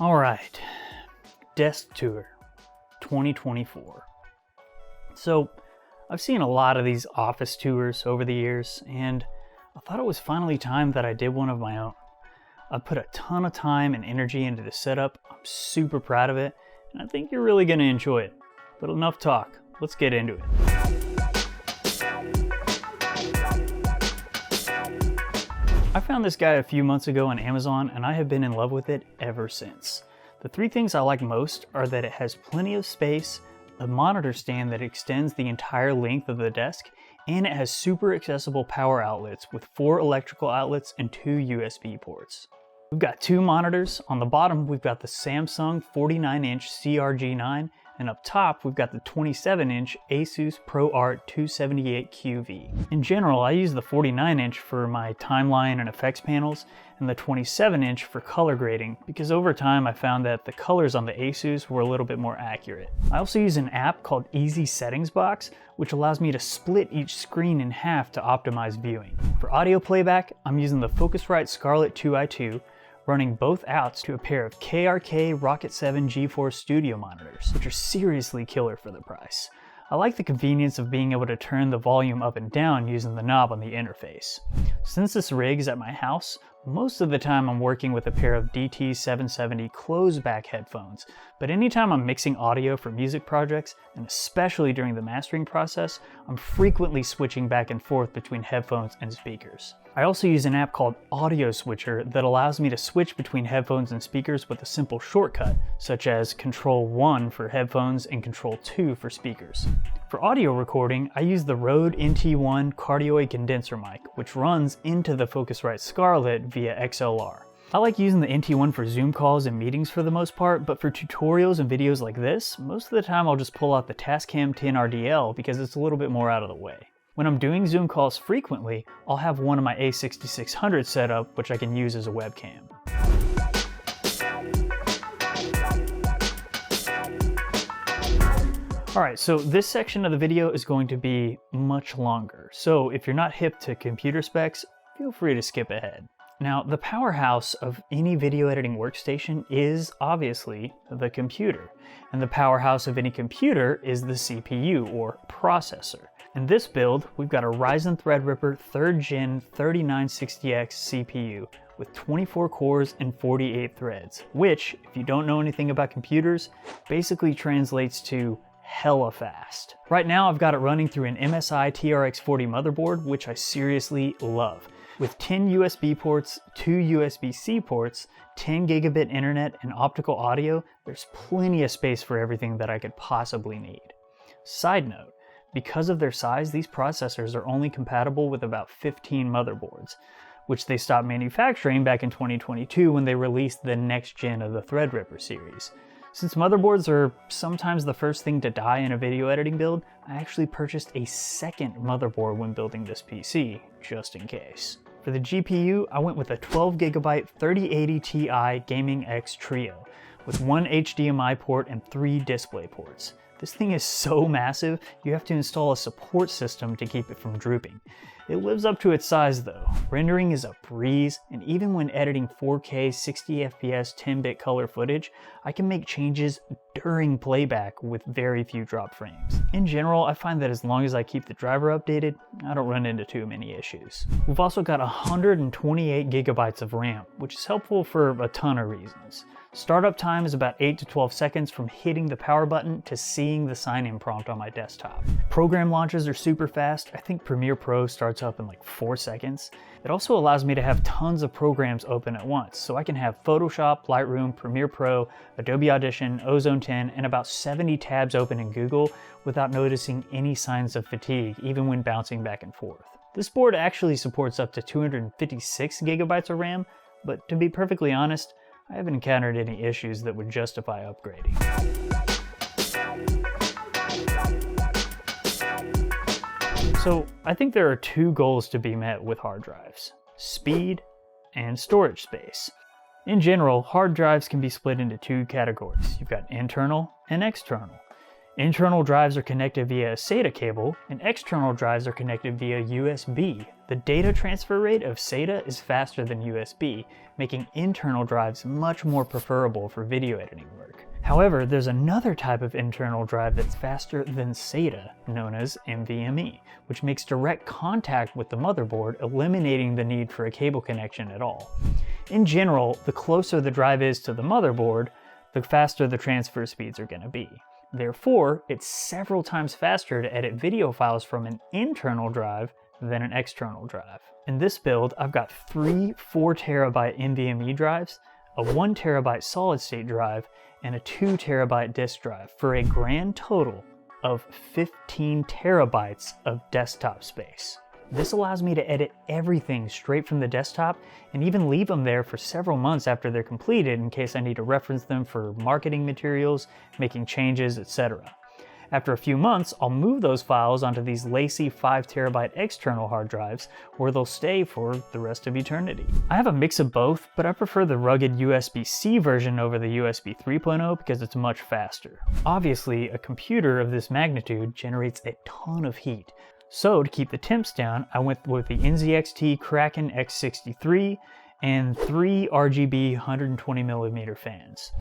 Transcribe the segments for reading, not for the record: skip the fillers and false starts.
All right, desk tour 2024. So I've seen a lot of these office tours over the years, and I thought it was finally time that I did one of my own. I put a ton of time and energy into the setup. I'm super proud of it, and I think you're really gonna enjoy it. But enough talk, let's get into it. I found this guy a few months ago on Amazon, and I have been in love with it ever since. The three things I like most are that it has plenty of space, a monitor stand that extends the entire length of the desk, and it has super accessible power outlets with 4 electrical outlets and 2 USB ports. We've got 2 monitors. On the bottom, we've got the Samsung 49-inch CRG9, and up top, we've got the 27-inch Asus ProArt 278QV. In general, I use the 49-inch for my timeline and effects panels, and the 27-inch for color grading, because over time I found that the colors on the Asus were a little bit more accurate. I also use an app called Easy Settings Box, which allows me to split each screen in half to optimize viewing. For audio playback, I'm using the Focusrite Scarlett 2i2, running both outs to a pair of KRK Rocket 7 GeForce Studio monitors, which are seriously killer for the price. I like the convenience of being able to turn the volume up and down using the knob on the interface. Since this rig is at my house, most of the time I'm working with a pair of DT770 closed-back headphones, but anytime I'm mixing audio for music projects, and especially during the mastering process, I'm frequently switching back and forth between headphones and speakers. I also use an app called Audio Switcher that allows me to switch between headphones and speakers with a simple shortcut, such as Control-1 for headphones and Control-2 for speakers. For audio recording, I use the Rode NT1 cardioid condenser mic, which runs into the Focusrite Scarlett via XLR. I like using the NT1 for Zoom calls and meetings for the most part, but for tutorials and videos like this, most of the time I'll just pull out the Tascam 10 RDL because it's a little bit more out of the way. When I'm doing Zoom calls frequently, I'll have one of my A6600 set up, which I can use as a webcam. Alright, so this section of the video is going to be much longer, so if you're not hip to computer specs, feel free to skip ahead. Now, the powerhouse of any video editing workstation is obviously the computer, and the powerhouse of any computer is the CPU, or processor. In this build, we've got a Ryzen Threadripper 3rd Gen 3960X CPU with 24 cores and 48 threads, which, if you don't know anything about computers, basically translates to hella fast. Right now, I've got it running through an MSI TRX40 motherboard, which I seriously love. With 10 USB ports, 2 USB-C ports, 10 gigabit internet, and optical audio, there's plenty of space for everything that I could possibly need. Side note, because of their size, these processors are only compatible with about 15 motherboards, which they stopped manufacturing back in 2022 when they released the next gen of the Threadripper series. Since motherboards are sometimes the first thing to die in a video editing build, I actually purchased a second motherboard when building this PC, just in case. For the GPU, I went with a 12GB 3080 Ti Gaming X Trio, with 1 HDMI port and 3 display ports. This thing is so massive, you have to install a support system to keep it from drooping. It lives up to its size though. Rendering is a breeze, and even when editing 4K 60 FPS 10-bit color footage, I can make changes during playback with very few drop frames. In general, I find that as long as I keep the driver updated, I don't run into too many issues. We've also got 128 gigabytes of RAM, which is helpful for a ton of reasons. Startup time is about 8 to 12 seconds from hitting the power button to seeing the sign-in prompt on my desktop. Program launches are super fast. I think Premiere Pro starts up in like 4 seconds. It also allows me to have tons of programs open at once, so I can have Photoshop, Lightroom, Premiere Pro, Adobe Audition, Ozone 10, and about 70 tabs open in Google without noticing any signs of fatigue, even when bouncing back and forth. This board actually supports up to 256 gigabytes of RAM, but to be perfectly honest, I haven't encountered any issues that would justify upgrading. So I think there are 2 goals to be met with hard drives: speed and storage space. In general, hard drives can be split into 2 categories. You've got internal and external. Internal drives are connected via a SATA cable, and external drives are connected via USB. The data transfer rate of SATA is faster than USB, making internal drives much more preferable for video editing work. However, there's another type of internal drive that's faster than SATA, known as NVMe, which makes direct contact with the motherboard, eliminating the need for a cable connection at all. In general, the closer the drive is to the motherboard, the faster the transfer speeds are going to be. Therefore, it's several times faster to edit video files from an internal drive than an external drive. In this build, I've got 3 4TB NVMe drives, a 1TB solid-state drive, and a 2TB disk drive for a grand total of 15 terabytes of desktop space. This allows me to edit everything straight from the desktop and even leave them there for several months after they're completed in case I need to reference them for marketing materials, making changes, etc. After a few months, I'll move those files onto these lacy 5TB external hard drives where they'll stay for the rest of eternity. I have a mix of both, but I prefer the rugged USB-C version over the USB 3.0 because it's much faster. Obviously, a computer of this magnitude generates a ton of heat. So to keep the temps down, I went with the NZXT Kraken X63 and 3 RGB 120mm fans.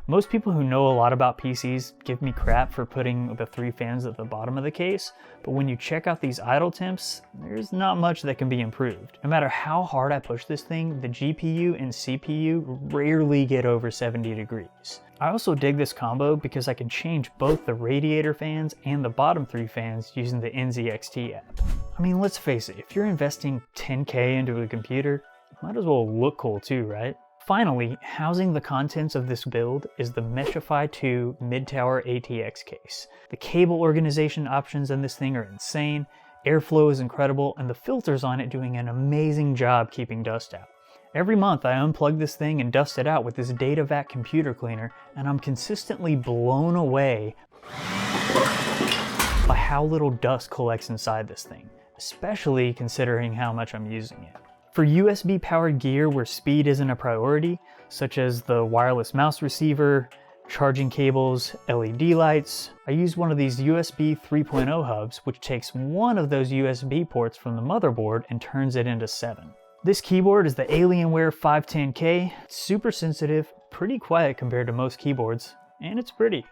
Most people who know a lot about PCs give me crap for putting the 3 fans at the bottom of the case, but when you check out these idle temps, there's not much that can be improved. No matter how hard I push this thing, the GPU and CPU rarely get over 70 degrees. I also dig this combo because I can change both the radiator fans and the bottom 3 fans using the NZXT app. I mean, let's face it, if you're investing $10K into a computer, might as well look cool too, right? Finally, housing the contents of this build is the Meshify 2 mid-tower ATX case. The cable organization options in this thing are insane, airflow is incredible, and the filters on it doing an amazing job keeping dust out. Every month I unplug this thing and dust it out with this DataVac computer cleaner, and I'm consistently blown away by how little dust collects inside this thing, especially considering how much I'm using it. For USB powered gear where speed isn't a priority, such as the wireless mouse receiver, charging cables, LED lights, I use one of these USB 3.0 hubs, which takes one of those USB ports from the motherboard and turns it into 7. This keyboard is the Alienware 510K. It's super sensitive, pretty quiet compared to most keyboards, and it's pretty.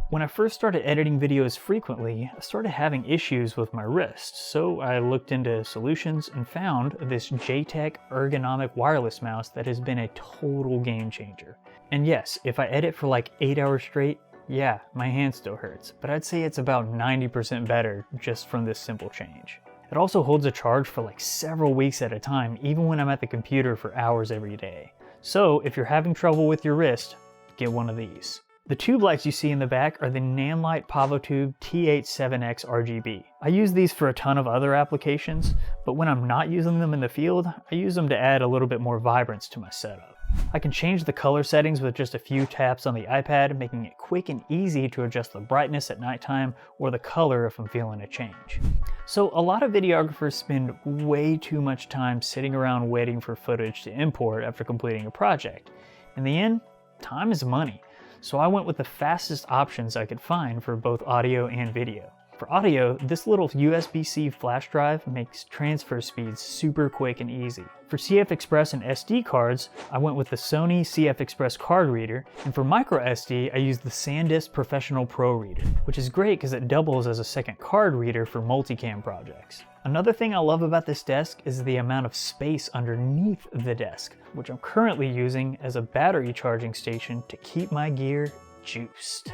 When I first started editing videos frequently, I started having issues with my wrist, so I looked into solutions and found this JTech ergonomic wireless mouse that has been a total game changer. And yes, if I edit for like 8 hours straight, yeah, my hand still hurts, but I'd say it's about 90% better just from this simple change. It also holds a charge for like several weeks at a time, even when I'm at the computer for hours every day. So if you're having trouble with your wrist, get one of these. The tube lights you see in the back are the Nanlite PavoTube T87X RGB. I use these for a ton of other applications, but when I'm not using them in the field, I use them to add a little bit more vibrance to my setup. I can change the color settings with just a few taps on the iPad, making it quick and easy to adjust the brightness at nighttime or the color if I'm feeling a change. So a lot of videographers spend way too much time sitting around waiting for footage to import after completing a project. In the end, time is money. So I went with the fastest options I could find for both audio and video. For audio, this little USB-C flash drive makes transfer speeds super quick and easy. For CF Express and SD cards, I went with the Sony CF Express card reader, and for micro SD, I used the SanDisk Professional Pro reader, which is great because it doubles as a second card reader for multicam projects. Another thing I love about this desk is the amount of space underneath the desk, which I'm currently using as a battery charging station to keep my gear juiced.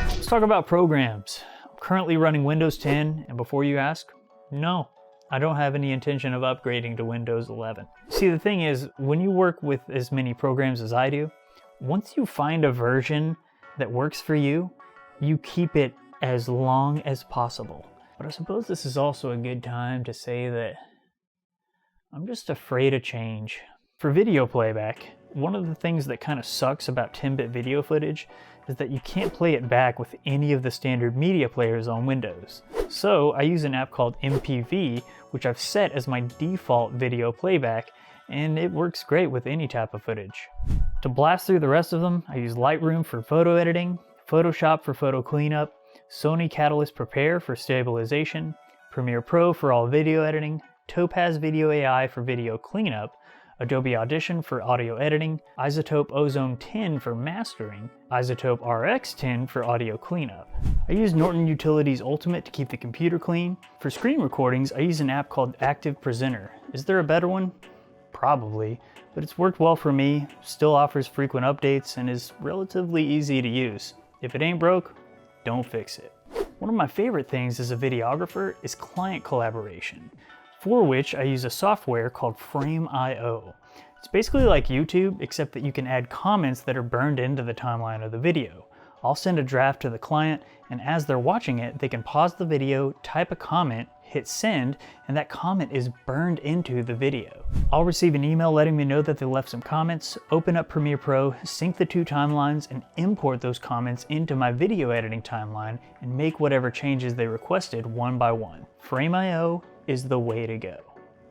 Let's talk about programs. I'm currently running Windows 10, and before you ask, no, I don't have any intention of upgrading to Windows 11. See, the thing is, when you work with as many programs as I do, once you find a version that works for you, you keep it as long as possible. But I suppose this is also a good time to say that I'm just afraid of change. For video playback, one of the things that kind of sucks about 10-bit video footage is that you can't play it back with any of the standard media players on Windows. So I use an app called MPV, which I've set as my default video playback, and it works great with any type of footage. To blast through the rest of them, I use Lightroom for photo editing, Photoshop for photo cleanup, Sony Catalyst Prepare for stabilization, Premiere Pro for all video editing, Topaz Video AI for video cleanup, Adobe Audition for audio editing, Isotope Ozone 10 for mastering, Isotope RX 10 for audio cleanup. I use Norton Utilities Ultimate to keep the computer clean. For screen recordings, I use an app called Active Presenter. Is there a better one? Probably, but it's worked well for me, still offers frequent updates, and is relatively easy to use. If it ain't broke, don't fix it. One of my favorite things as a videographer is client collaboration, for which I use a software called Frame.io. It's basically like YouTube, except that you can add comments that are burned into the timeline of the video. I'll send a draft to the client, and as they're watching it, they can pause the video, type a comment, hit send, and that comment is burned into the video. I'll receive an email letting me know that they left some comments, open up Premiere Pro, sync the two timelines, and import those comments into my video editing timeline and make whatever changes they requested one by one. Frame.io is the way to go.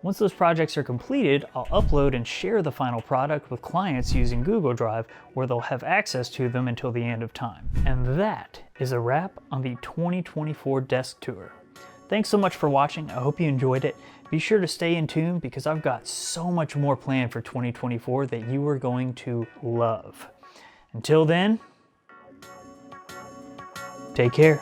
Once those projects are completed, I'll upload and share the final product with clients using Google Drive, where they'll have access to them until the end of time. And that is a wrap on the 2024 desk tour. Thanks so much for watching. I hope you enjoyed it. Be sure to stay in tune because I've got so much more planned for 2024 that you are going to love. Until then, take care.